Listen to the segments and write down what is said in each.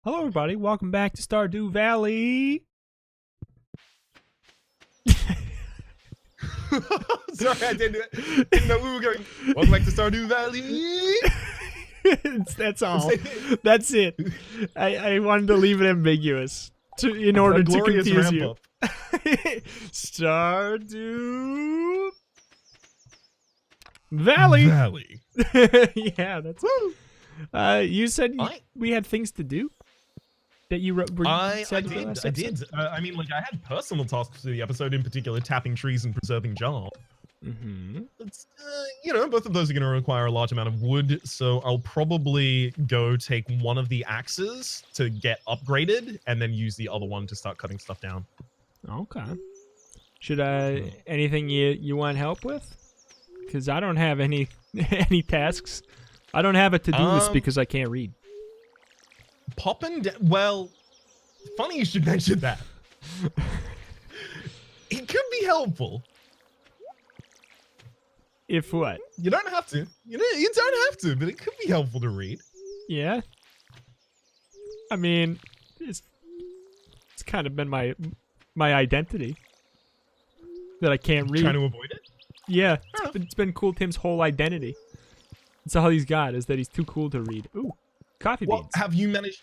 Hello, everybody. Welcome back to Stardew Valley. Sorry, I didn't know we were going. Welcome back to Stardew Valley. That's all. That's it. I wanted to leave it ambiguous in order to confuse you. Stardew Valley. Yeah, that's. You said we had things to do. That you wrote. I did. I mean, like, I had personal tasks for the episode, in particular, tapping trees and preserving jar. It's, both of those are going to require a large amount of wood, so I'll probably go take one of the axes to get upgraded, and then use the other one to start cutting stuff down. Okay. Should anything you want help with? Because I don't have any tasks. I don't have a to-do list because I can't read. Well, funny you should mention that. It could be helpful. If what? You don't have to. You don't have to, but it could be helpful to read. Yeah. I mean, it's kind of been my identity that I can't read. Trying to avoid it? Yeah, it's been Cool Tim's whole identity. That's all he's got, is that he's too cool to read. Ooh. Coffee beans. Have you managed?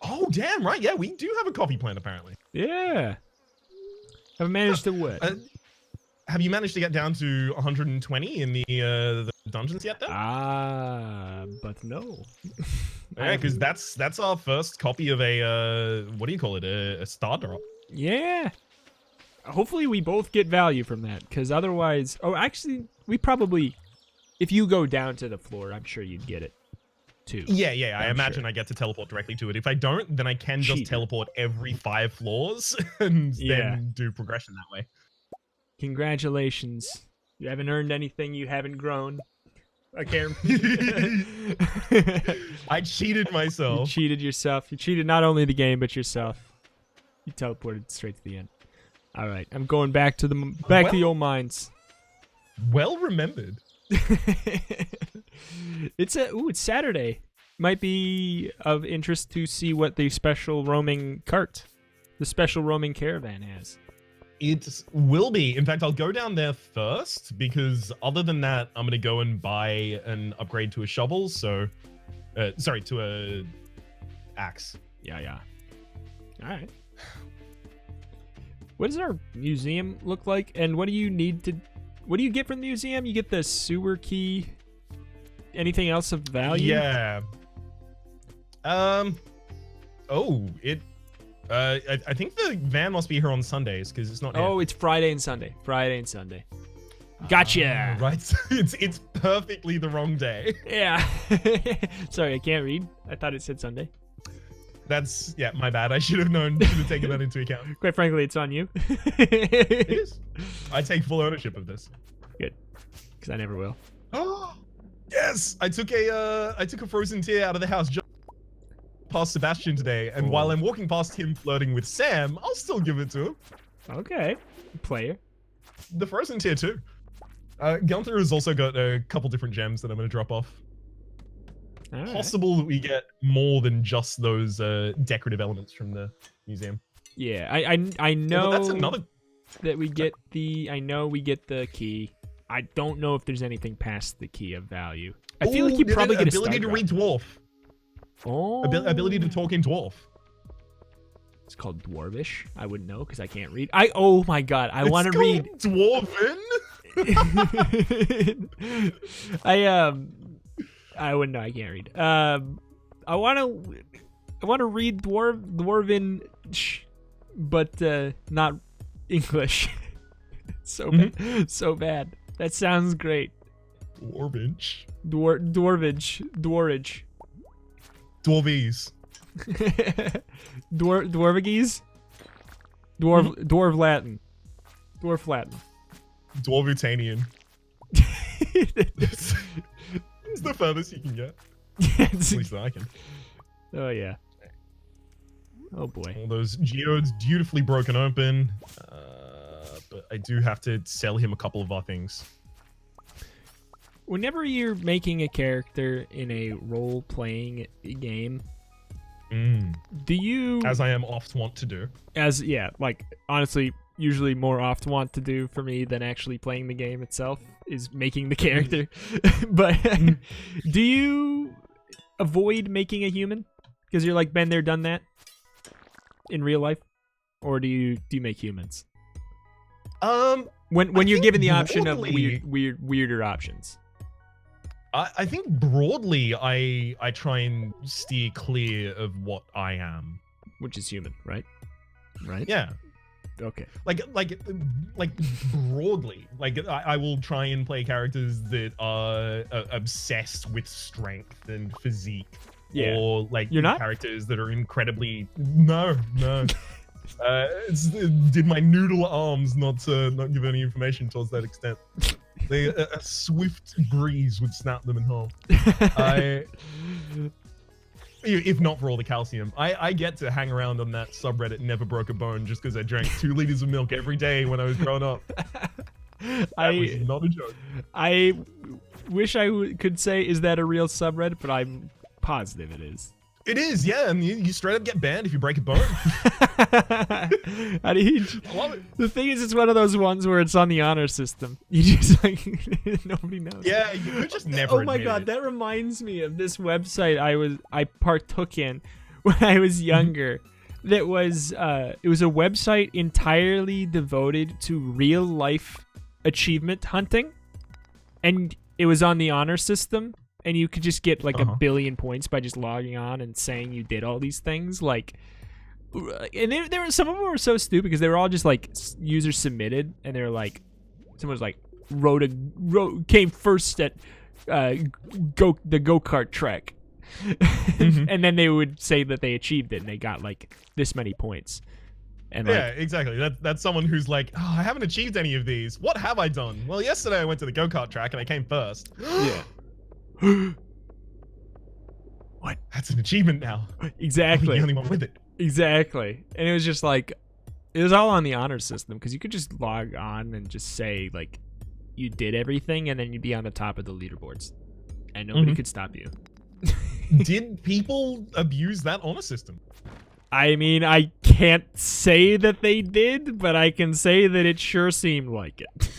Oh, damn, right. Yeah, we do have a coffee plant, apparently. Yeah. Have managed to what? Have you managed to get down to 120 in the dungeons yet, then? But no. Yeah, because that's our first copy of a, what do you call it? A star drop. Yeah. Hopefully we both get value from that, because otherwise... Oh, actually, we probably... If you go down to the floor, I'm sure you'd get it. Too. Yeah. I imagine I get to teleport directly to it. If I don't, then I can just teleport every 5 floors and then do progression that way. Congratulations. You haven't earned anything. You haven't grown. I can't. I cheated myself. You cheated yourself. You cheated not only the game, but yourself. You teleported straight to the end. All right. I'm going back to the old mines. Well remembered. It's Saturday. Might be of interest to see what the special roaming caravan has. It will be. In fact, I'll go down there first, because other than that, I'm gonna go and buy an upgrade to a shovel. So, to a axe. Yeah. All right. What does our museum look like? And what do you need to? What do you get from the museum? You get the sewer key. Anything else of value? Yeah. I think the van must be here on Sundays, because it's not. Oh, it's Friday and Sunday. Gotcha. Right. It's perfectly the wrong day. Yeah. Sorry, I can't read. I thought it said Sunday. That's my bad. I should have known. Should have taken that into account. Quite frankly, it's on you. It is. I take full ownership of this. Good, because I never will. Oh, yes! I took a frozen tear out of the house just past Sebastian today, and while I'm walking past him flirting with Sam, I'll still give it to him. Okay, player. The frozen tear too. Gunther has also got a couple different gems that I'm going to drop off. Right. Possible that we get more than just those decorative elements from the museum. Yeah, I know. Well, that's another. That we get the. I know we get the key. I don't know if there's anything past the key of value. I feel like you probably get ability to read dwarf. Oh. Ability to talk in dwarf. It's called Dwarvish. I wouldn't know because I can't read. Oh my god, I want to read Dwarven. I wouldn't know. I can't read. I want to read Dwarven, but not English. So bad. That sounds great. Dwarvish. Dwarvish. Dwarvies. Dwarvigies? Dwarf Latin. Dwarf Latin. Dwarvutanian. It's the furthest you can get. At least I can. Oh, yeah. Oh, boy. All those geodes beautifully broken open. But I do have to sell him a couple of our things. Whenever you're making a character in a role-playing game, Do you... As I am oft wont to do. Like, honestly, usually more oft want to do for me than actually playing the game itself is making the character. But do you avoid making a human? Because you're like, been there, done that in real life? Or do you make humans? When you're given the option of weirder options. I think broadly, I try and steer clear of what I am, which is human, right? Right? Yeah. Okay. Like broadly, like I will try and play characters that are obsessed with strength and physique. Yeah. Or like you're not characters that are incredibly no. Did my noodle arms not give any information towards that extent? A swift breeze would snap them in half. If not for all the calcium, I get to hang around on that subreddit Never Broke a Bone just because I drank 2 liters of milk every day when I was growing up. That was not a joke. I wish I could say, is that a real subreddit? But I'm positive it is. It is, yeah, and you straight up get banned if you break a bone. I love it. The thing is, it's one of those ones where it's on the honor system. You just like nobody knows. Yeah, you could just never. Oh my god, that reminds me of this website I partook in when I was younger. That was it was a website entirely devoted to real life achievement hunting, and it was on the honor system. And you could just get like a billion points by just logging on and saying you did all these things. Like, and there were some of them were so stupid because they were all just like user submitted, and they're like, someone was like came first at the go-kart track, and then they would say that they achieved it and they got like this many points. And yeah, exactly. That's someone who's like, oh, I haven't achieved any of these. What have I done? Well, yesterday I went to the go-kart track and I came first. Yeah. What? That's an achievement now. Exactly. I'm the only one with it. Exactly. And it was just like, it was all on the honor system because you could just log on and just say like you did everything, and then you'd be on the top of the leaderboards, and nobody could stop you. Did people abuse that honor system? I mean, I can't say that they did, but I can say that it sure seemed like it.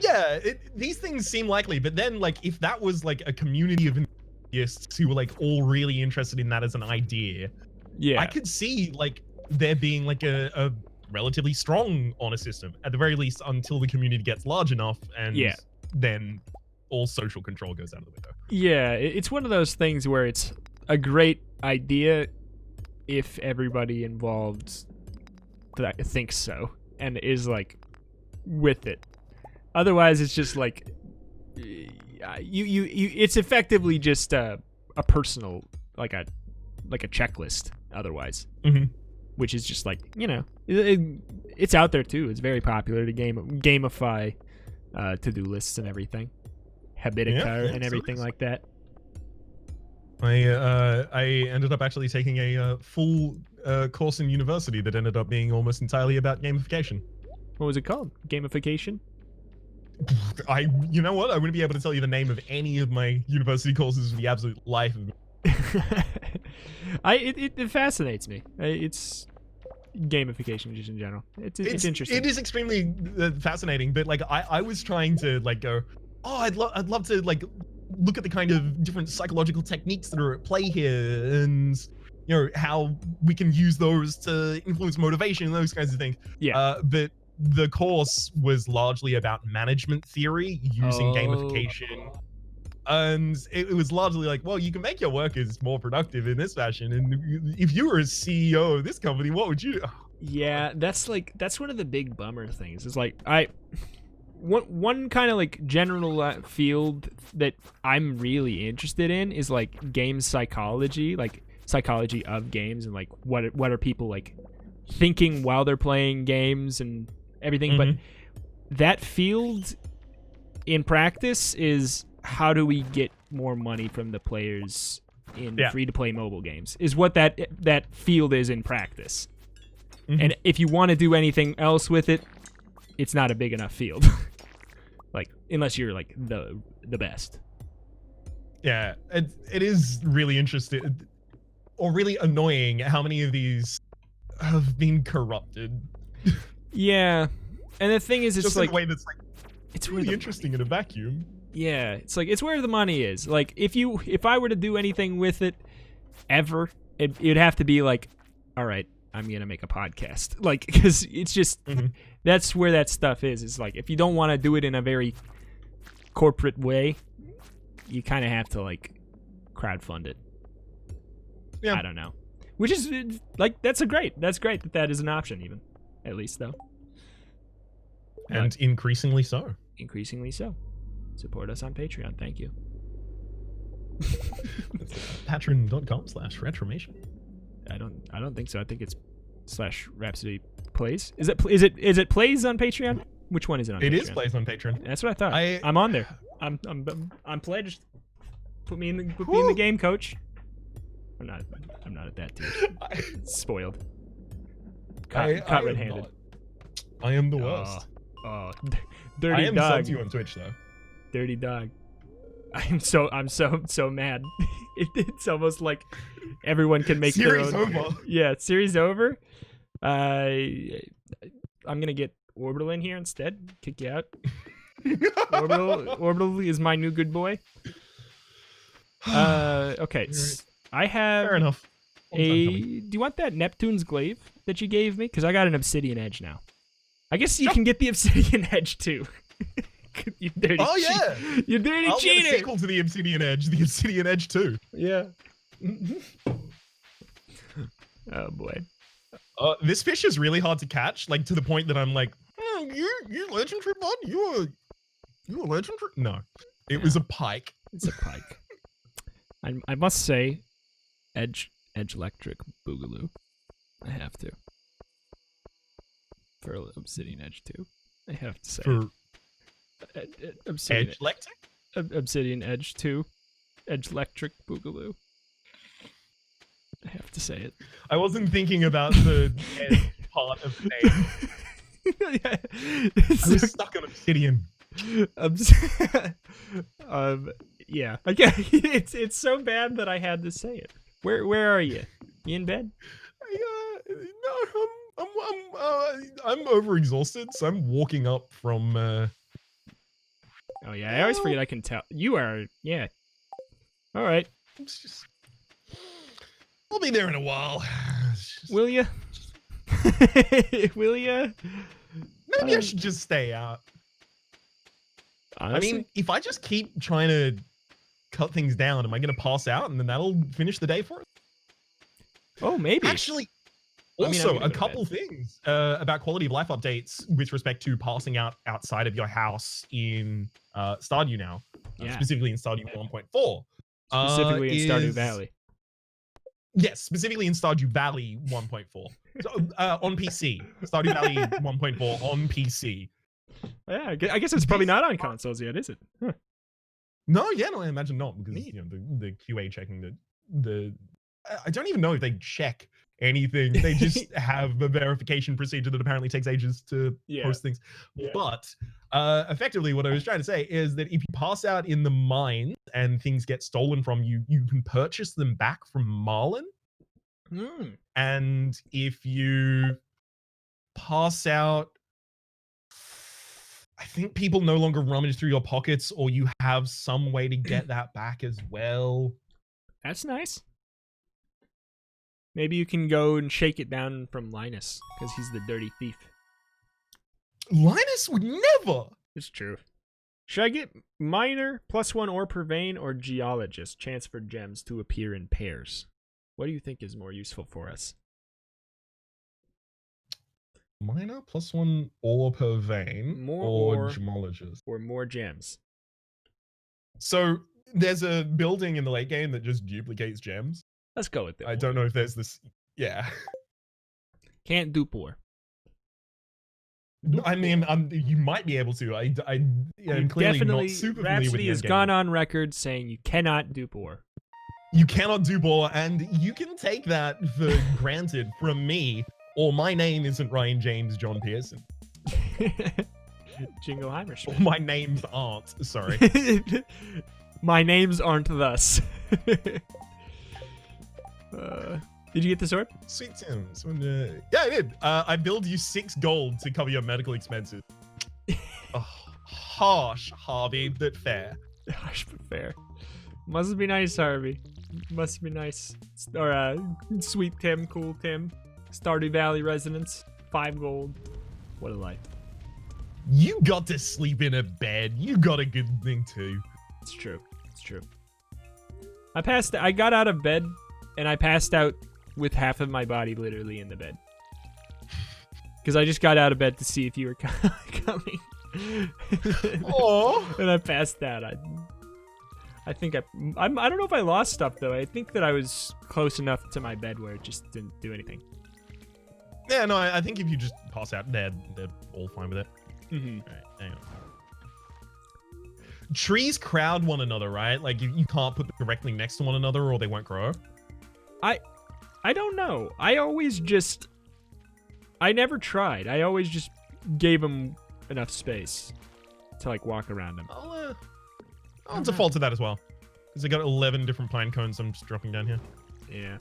Yeah, these things seem likely, but then like if that was like a community of enthusiasts who were like all really interested in that as an idea, yeah, I could see like there being like a relatively strong honor system at the very least until the community gets large enough, and then all social control goes out of the window. Yeah, it's one of those things where it's a great idea if everybody involved thinks so and is like with it. Otherwise, it's just like it's effectively just a personal like a checklist. Otherwise, which is just like, you know, it's out there too. It's very popular to gamify to-do lists and everything, Habitica and everything like that. I ended up actually taking a full course in university that ended up being almost entirely about gamification. What was it called? Gamification? You know what? I wouldn't be able to tell you the name of any of my university courses for the absolute life of me. It fascinates me. It's gamification just in general. It's interesting. It is extremely fascinating, but like I was trying to like go, oh, I'd love to like look at the kind of different psychological techniques that are at play here, and you know how we can use those to influence motivation and those kinds of things. Yeah. But the course was largely about management theory using gamification. And it was largely like, well, you can make your workers more productive in this fashion. And if you were a CEO of this company, what would you do? Yeah, that's one of the big bummer things. It's like, one kind of like general field that I'm really interested in is like game psychology, like psychology of games, and like what are people like thinking while they're playing games and everything. But that field in practice is, how do we get more money from the players in free-to-play mobile games, is what that field is in practice. And if you want to do anything else with it, it's not a big enough field. Like, unless you're like the best. Yeah, it is really interesting. or really annoying how many of these have been corrupted. Yeah, and the thing is, it's just like in a way that's like it's really interesting in a vacuum. Yeah, it's like it's where the money is. Like if I were to do anything with it ever, it'd have to be like, all right, I'm gonna make a podcast. Like, because it's just that's where that stuff is. It's like if you don't want to do it in a very corporate way, you kind of have to like crowdfund it. Yeah, I don't know. Which is like that's great that is an option, even at least though. And increasingly so. Increasingly so. Support us on Patreon. Thank you. Patreon.com/Retromation. I don't think so. I think it's /Rhapsody Plays. Is it Plays on Patreon? Which one is it on Patreon? It is Plays on Patreon. That's what I thought. I'm on there. I'm pledged. Put me in the game, coach. I'm not at that tier. Spoiled. Caught red-handed. I am the worst. Oh, dirty dog. I am subbed you on Twitch though. Dirty dog. I'm so mad. It's almost like everyone can make series their own. Over. Yeah, series over. I'm gonna get Orbital in here instead. Kick you out. Orbital is my new good boy. Okay. I have. Fair enough. Do you want that Neptune's glaive that you gave me? Because I got an obsidian edge now. I guess you can get the obsidian edge too. You dirty yeah, you dirty I'll cheater. get a sequel to the Obsidian Edge, the Obsidian Edge 2. Yeah. Oh boy. This fish is really hard to catch, like to the point that I'm like, you legendary bud, you a legendary? No, it was a pike. It's a pike. I must say, edge electric boogaloo. I have to. For Obsidian Edge 2, I have to say. For Obsidian Edge electric? Obsidian Edge 2, Edge electric boogaloo. I have to say it. I wasn't thinking about the edge part of the name. Yeah. I was stuck on Obsidian. Yeah. Again, it's so bad that I had to say it. Where are you? You in bed? No, I'm overexhausted, so I'm walking up from. Oh yeah, I always forget I can tell. You are, yeah. All right. I'll be there in a while. Will you? Will you? Maybe I should just stay out. Honestly? I mean, if I just keep trying to cut things down, am I going to pass out and then that'll finish the day for us? Oh, maybe. Actually, also a couple things about quality of life updates with respect to passing out outside of your house in Stardew now, specifically in Stardew 1.4. Specifically in Stardew Valley. Yes, specifically in Stardew Valley 1.4. So, on PC. Stardew Valley 1.4 on PC. Yeah, I guess it's probably not on consoles yet, is it? Huh. No, I imagine not, because the QA checking the I don't even know if they check anything. They just have a verification procedure that apparently takes ages to post things. Yeah. But effectively, what I was trying to say is that if you pass out in the mines and things get stolen from you, you can purchase them back from Marlin. And if you pass out, I think people no longer rummage through your pockets, or you have some way to get that back as well. That's nice. Maybe you can go and shake it down from Linus, because he's the dirty thief. Linus would never! It's true. Should I get miner, +1 ore per vein, or geologist, chance for gems to appear in pairs? What do you think is more useful for us? Miner, +1 ore per vein, or gemologist? Or more gems. So, there's a building in the late game that just duplicates gems. Let's go with it. I don't know if there's this. Yeah. Can't dupe ore. I mean, you might be able to. I'm clearly not super familiar with Rhapsody the has game. gone on record saying you cannot dupe ore. You cannot dupe ore, and you can take that for granted from me, or my name isn't Ryan James John Pearson. Jingleheimer. Or my names aren't. Sorry. My names aren't thus. Did you get the sword? Sweet Tim. Yeah, I did. I billed you 6 gold to cover your medical expenses. Oh, harsh, Harvey, but fair. Harsh but fair. Must be nice, Harvey. Must be nice. Or Sweet Tim, Cool Tim, Stardew Valley residents, 5 gold. What a life. You got to sleep in a bed. You got a good thing too. It's true. It's true. I got out of bed and I passed out with half of my body literally in the bed. Because I just got out of bed to see if you were coming. Oh. And I passed out. I think I don't know if I lost stuff though. I think that I was close enough to my bed where it just didn't do anything. Yeah, no, I think if you just pass out, they're all fine with it. Mm-hmm. All right, hang on. Trees crowd one another, right? Like you can't put them directly next to one another or they won't grow. I don't know. I never tried. I always just gave them enough space to like walk around them. I'll default to that as well. Because I got 11 different pine cones I'm just dropping down here. Yeah.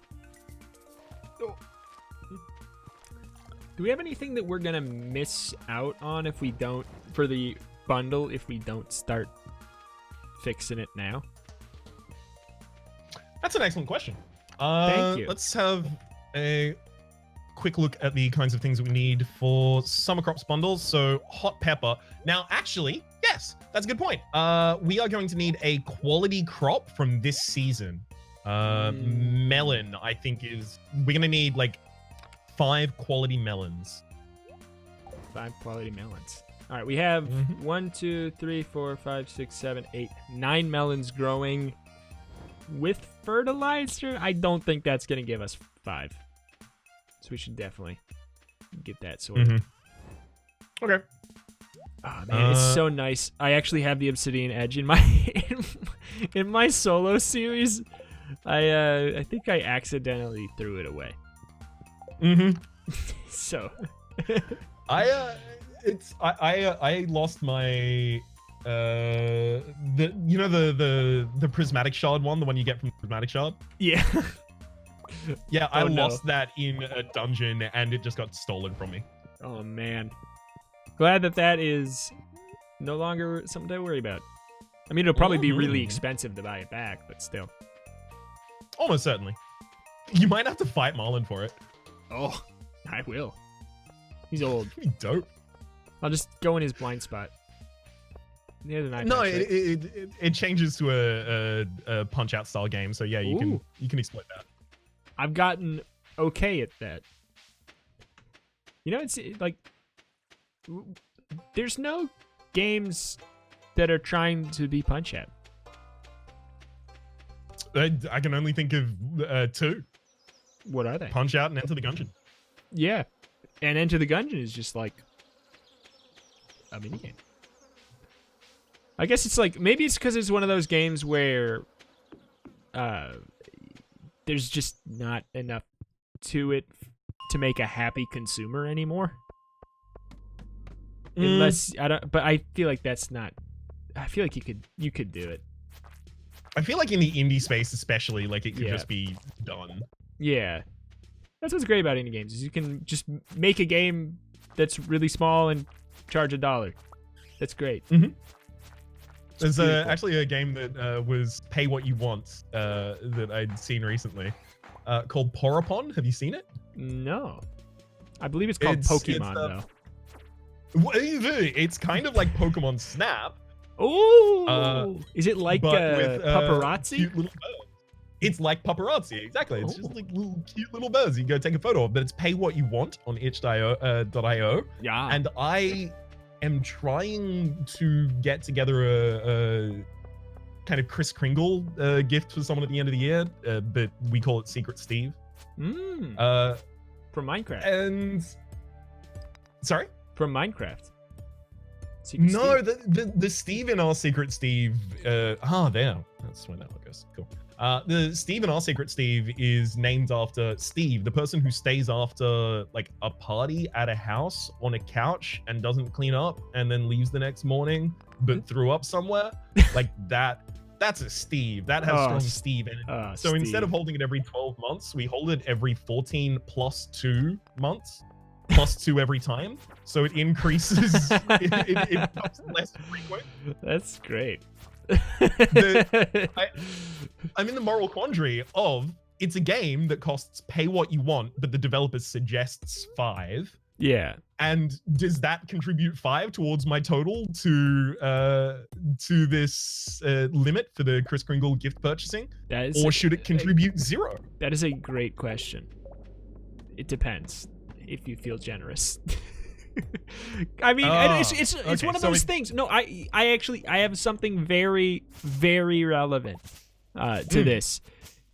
Oh. Do we have anything that we're gonna miss out on if we don't, for the bundle, if we don't start fixing it now? That's an excellent question. Thank you. Let's have a quick look at the kinds of things that we need for summer crops bundles. So hot pepper. Now, actually, yes, that's a good point. We are going to need a quality crop from this season. Melon, I think we're gonna need like 5 quality melons. 5 quality melons. All right, we have 1, 2, 3, 4, 5, 6, 7, 8, 9 melons growing with fertilizer. I don't think that's gonna give us 5, so we should definitely get that sorted. Okay. Oh man, it's so nice. I actually have the obsidian edge in my in my solo series. I think I accidentally threw it away. So I lost my the prismatic shard one, the one you get from the prismatic shard. Yeah. Yeah, I lost that in a dungeon and it just got stolen from me. Oh man. Glad that is no longer something to worry about. I mean, it'll probably be really expensive to buy it back, but still. Almost certainly. You might have to fight Marlin for it. Oh, I will. He's old. That'd be dope. I'll just go in his blind spot. Near the no, it changes to a punch out style game, so yeah, you can exploit that. I've gotten okay at that. You know, it's like there's no games that are trying to be punch out. I can only think of 2. What are they? Punch Out and Enter the Gungeon. Yeah, and Enter the Gungeon is just like a minigame. I guess it's like, maybe it's because it's one of those games where there's just not enough to it to make a happy consumer anymore. Unless but I feel like that's not. I feel like you could do it. I feel like in the indie space, especially, like it could just be done. Yeah, that's what's great about indie games is you can just make a game that's really small and charge $1. That's great. There's actually a game that was pay what you want that I'd seen recently called Porapon. Have you seen it? No. I believe it's called Pokemon, though. It's kind of like Pokemon Snap. Oh! Is it like with, paparazzi? Cute little birds. It's like paparazzi, exactly. It's just like little cute little birds you go take a photo of, but it's pay what you want on itch.io. Yeah. And I am trying to get together a kind of Kris Kringle gift for someone at the end of the year, but we call it Secret Steve. From Minecraft. And sorry? From Minecraft. No, the Steve in our Secret Steve. There. That's where that one goes. Cool. The Steve in our Secret Steve is named after Steve, the person who stays after like a party at a house on a couch and doesn't clean up and then leaves the next morning, but threw up somewhere. Like that That's a Steve. That has strong Steve energy. So instead of holding it every 12 months, we hold it every 14 plus 2 months, plus 2 every time. So it increases, it becomes less frequent. That's great. I'm in the moral quandary of, it's a game that costs pay what you want, but the developer suggests 5. Yeah. And does that contribute 5 towards my total to this limit for the Kris Kringle gift purchasing? Or should it contribute 0? That is a great question. It depends if you feel generous. I mean, it's one of those things. No, I actually have something very, very relevant to this.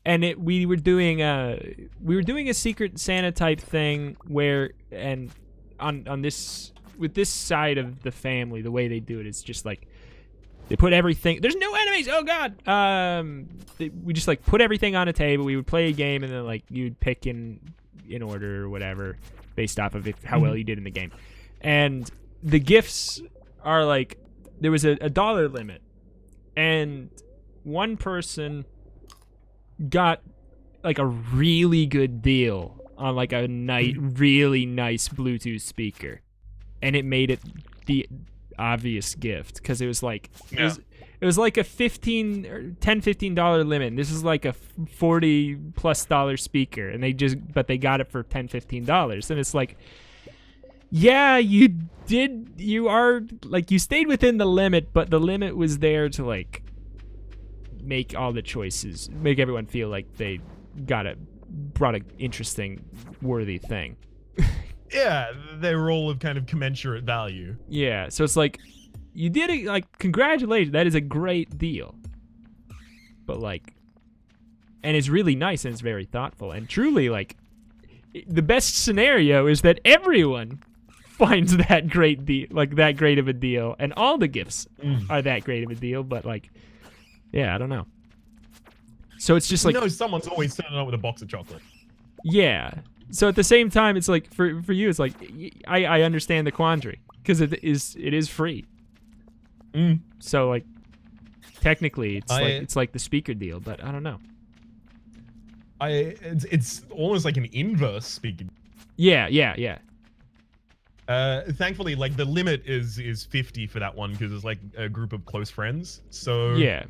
And we were doing a Secret Santa type thing where, and on this, with this side of the family, the way they do it is just like they put everything. There's no enemies. Oh God. We just like put everything on a table. We would play a game, and then like you'd pick in order or whatever based off of how well you did in the game. And the gifts are like, there was a dollar limit, and one person got like a really good deal on like a really nice Bluetooth speaker, and it made it the obvious gift because it was like it was like a $15 limit, and this is like a $40+ speaker, and they got it for $10-15, and it's like, yeah, you stayed within the limit, but the limit was there to like make all the choices, make everyone feel like they brought an interesting, worthy thing. Yeah, they were all of kind of commensurate value. Yeah, so it's like, you did it, like, congratulations, that is a great deal. But like, and it's really nice, and it's very thoughtful, and truly, like, the best scenario is that everyone finds that great deal, like that great of a deal, and all the gifts are that great of a deal, but like, yeah, I don't know. So it's just like, someone's always turning up with a box of chocolate. Yeah. So at the same time, it's like for you, it's like I understand the quandary because it is free. So like technically, it's like the speaker deal, but I don't know. It's almost like an inverse speaker. Yeah. Thankfully, like the limit is 50 for that one because it's like a group of close friends. So yeah,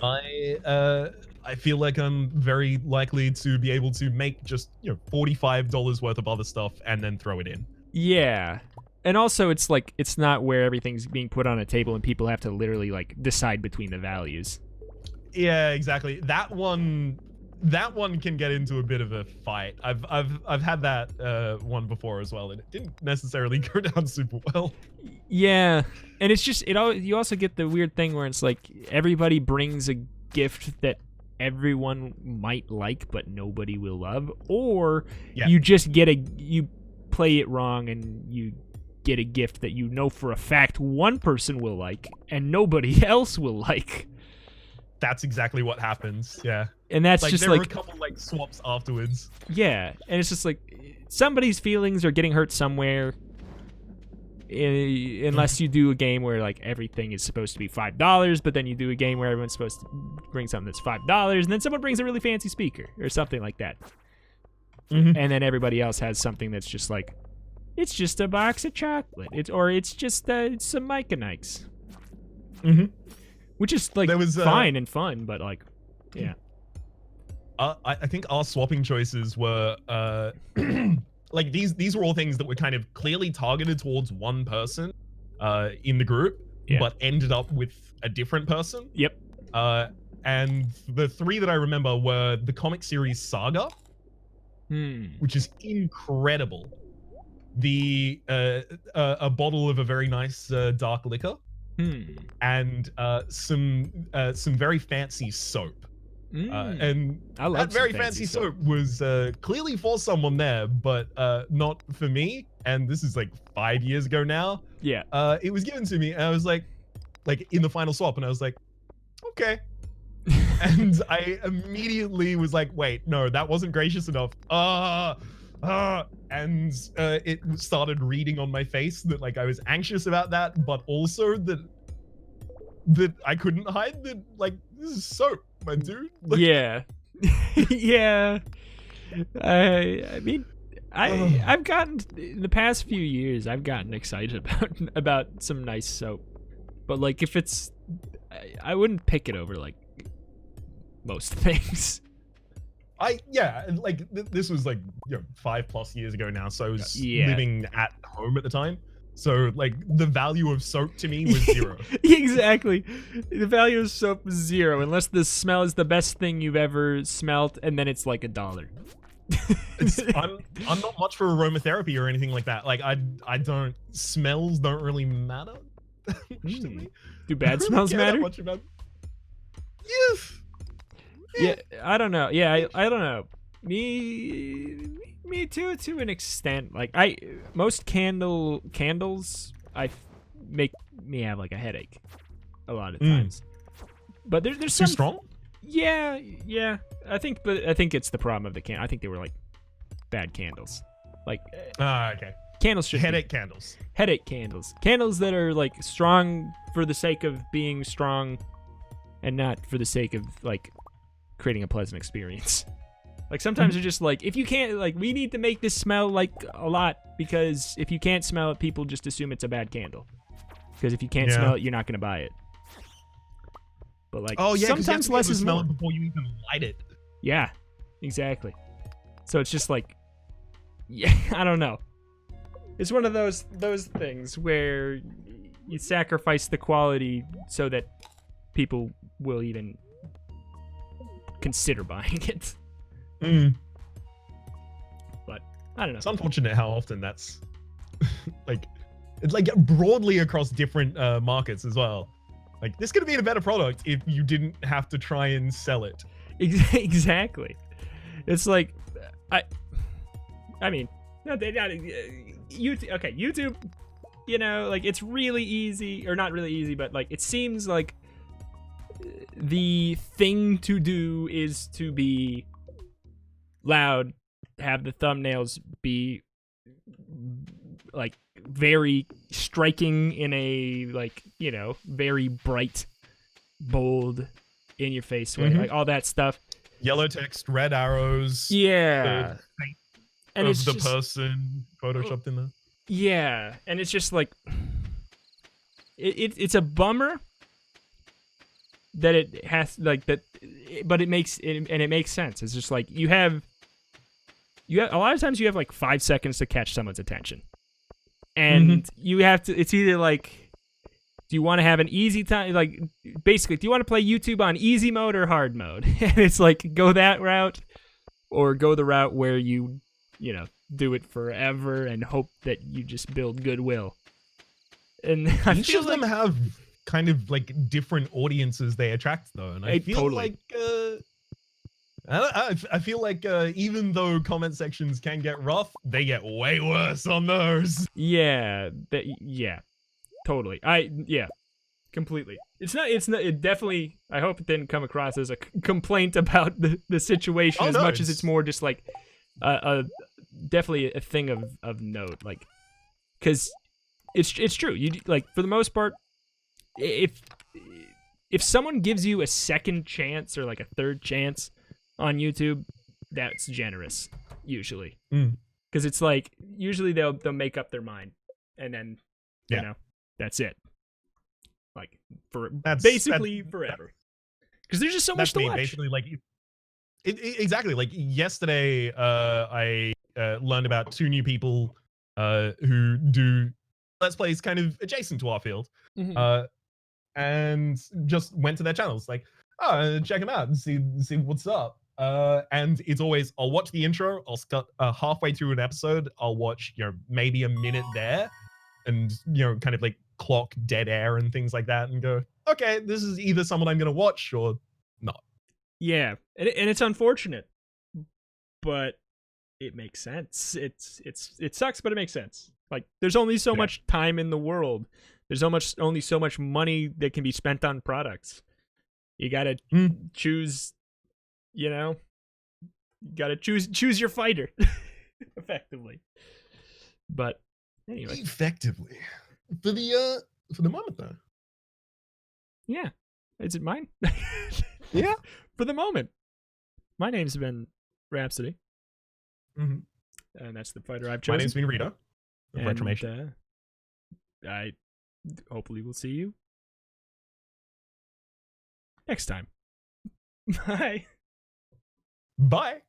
I feel like I'm very likely to be able to make just $45 worth of other stuff and then throw it in. Yeah, and also it's like it's not where everything's being put on a table and people have to literally like decide between the values. Yeah, exactly. That one can get into a bit of a fight. I've had that one before as well, and it didn't necessarily go down super well. Yeah, and it's just you also get the weird thing where it's like everybody brings a gift that everyone might like but nobody will love, or you just you play it wrong and you get a gift that you know for a fact one person will like and nobody else will like. That's exactly what happens. Yeah. And that's like, just there like were a couple like swaps afterwards. Yeah, and it's just like somebody's feelings are getting hurt somewhere. Unless you do a game where like everything is supposed to be $5, but then you do a game where everyone's supposed to bring something that's $5, and then someone brings a really fancy speaker or something like that. And then everybody else has something that's just like, it's just a box of chocolate. It's just some Mike and Ikes. Which is like fine and fun, but like, yeah. I think our swapping choices were like these were all things that were kind of clearly targeted towards one person in the group, but ended up with a different person. Yep. And the 3 that I remember were the comic series Saga, which is incredible. The a bottle of a very nice dark liquor, and some very fancy soap. And that very fancy soap was clearly for someone there, but not for me. And this is like 5 years ago now. Yeah. It was given to me, and I was like in the final swap, and I was like, okay. And I immediately was like, wait, no, that wasn't gracious enough. And it started reading on my face that like I was anxious about that, but also that I couldn't hide that like this is soap, my dude. Like, yeah. Yeah. I mean, I've gotten in the past few years. I've gotten excited about some nice soap, but like if it's, I wouldn't pick it over like most things. This was like 5+ years ago now, so I was Yeah. living at home at the time. So like the value of soap to me was 0. Exactly. The value of soap is 0 unless the smell is the best thing you've ever smelt, and then it's like $1. I'm not much for aromatherapy or anything like that. Like I don't, smells don't really matter much to me. Do bad smells matter? Much about, yes. Yeah, I don't know. Yeah, I don't know. Me too, to an extent. Like most candles make me have like a headache a lot of times. But there's some too strong. Yeah. I think it's the problem of the can. I think they were like bad candles. Like Okay. Candles should headache candles. Headache candles. Candles that are like strong for the sake of being strong, and not for the sake of like creating a pleasant experience. Like sometimes they're just like, if you can't, like, we need to make this smell like a lot, because if you can't smell it, people just assume it's a bad candle. Because if you can't smell it, you're not gonna buy it. But like, sometimes less is more. Smell it before you even light it. Yeah, exactly. So it's just like, yeah, I don't know. It's one of those things where you sacrifice the quality so that people will even consider buying it. But I don't know. It's unfortunate how often that's like, it's like broadly across different markets as well. Like, this could have been a better product if you didn't have to try and sell it. Exactly. It's like, I mean, YouTube. Okay, YouTube. You know, like, it's really easy, or not really easy, but like it seems like the thing to do is to be loud, have the thumbnails be like very striking in a, like, you know, very bright, bold, in your face way, like all that stuff. Yellow text, red arrows. Yeah. And it's the just, person photoshopped in there. Yeah, and it's just like it's a bummer that it has like that, but it makes sense. It's just like you have a lot of times you have like 5 seconds to catch someone's attention, and you have to. It's either like, do you want to have an easy time? Like, basically, do you want to play YouTube on easy mode or hard mode? And it's like, go that route, or go the route where you know, do it forever and hope that you just build goodwill. And each of them have kind of like different audiences they attract, though, and I feel like I feel like even though comment sections can get rough, they get way worse on those. Yeah, totally. Completely. It's not. It definitely. I hope it didn't come across as a complaint about the situation much as it's more just like definitely a thing of note, like, because it's true. You, like, for the most part, if someone gives you a second chance or like a third chance on YouTube, that's generous usually, because it's like usually they'll make up their mind, and then you know, that's it, like, basically forever, because there's just so much to watch. Basically, like, exactly, like yesterday I learned about 2 new people who do Let's Plays kind of adjacent to our field, and just went to their channels, like, oh, check them out and see what's up. And it's always, I'll watch the intro, I'll cut halfway through an episode, I'll watch, you know, maybe a minute there, and, you know, kind of like clock dead air and things like that, and go, okay, this is either someone I'm gonna watch or not. Yeah, and it's unfortunate, but it makes sense. It sucks, but it makes sense. Like, there's only so much time in the world. There's only so much money that can be spent on products. You gotta choose. You know, you gotta choose your fighter, effectively. But anyway, effectively for the moment, though. Yeah. Is it mine? Yeah. For the moment. My name's been Rhapsody. Mm-hmm. And that's the fighter I've chosen. My name's been Reto. Retromation. I hopefully will see you next time. Bye. Bye.